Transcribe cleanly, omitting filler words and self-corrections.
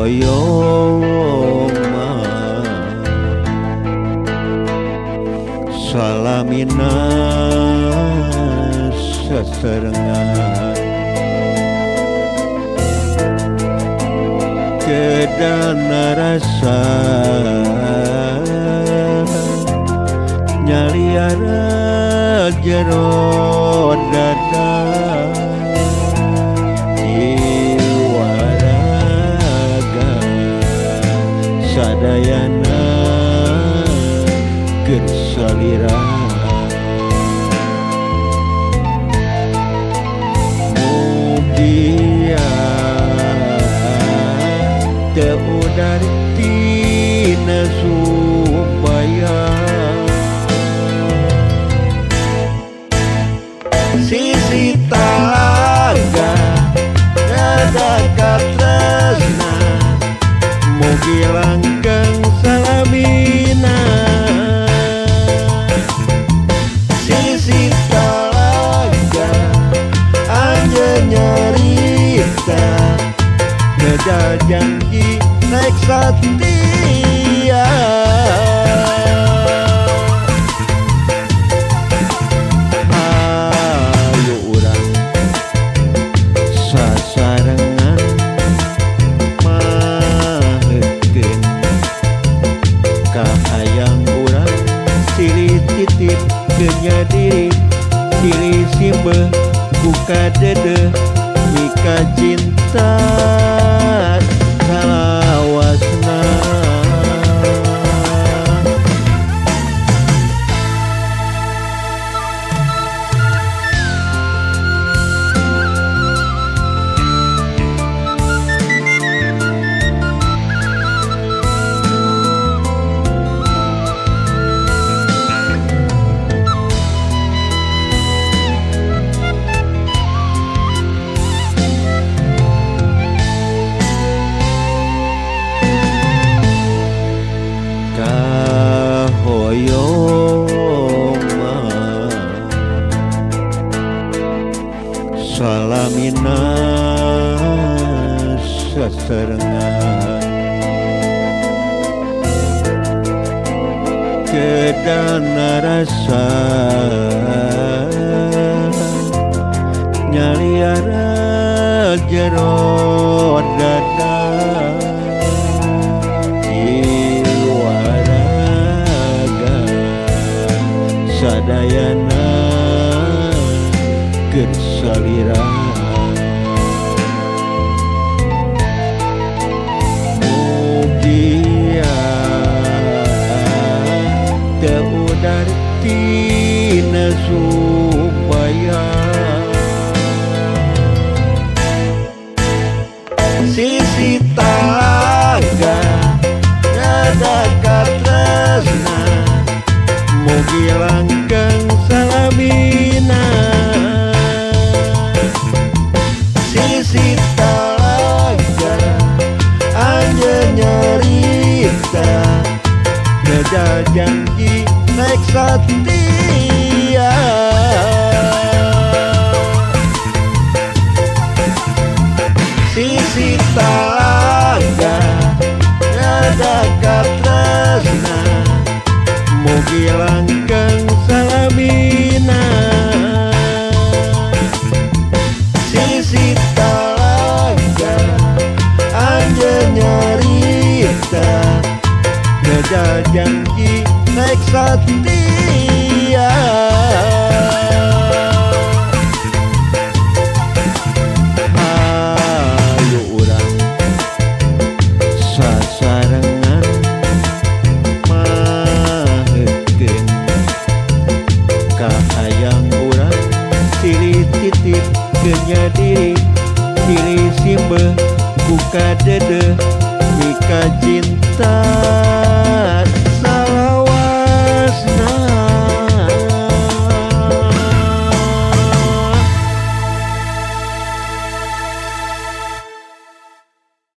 Kahoyong salamina seserengan kedana rasa nyaliara jero dada sadayana kersalira mugia teudar tina supaya sisi talaga ada katresna mugi langgeng salamina sisi talaga aja nyarita beda janji naik setia ayo urang sasarengan titip kenya diri diri simbe buka dede mika cinta salawasna salamina seserengan kedana rasa nyaliara jero dada jiwa raga sadayana kersalira mugia teudar tina supaya sisi talaga ada katresna mugi langgeng salamina sisi talaga aja nyarita beda janji naik setia sisi talaga ada katresna mugi langgeng salamina sisi talaga aja nyarita beda janji naik setia diri simbe buka dede mika cinta.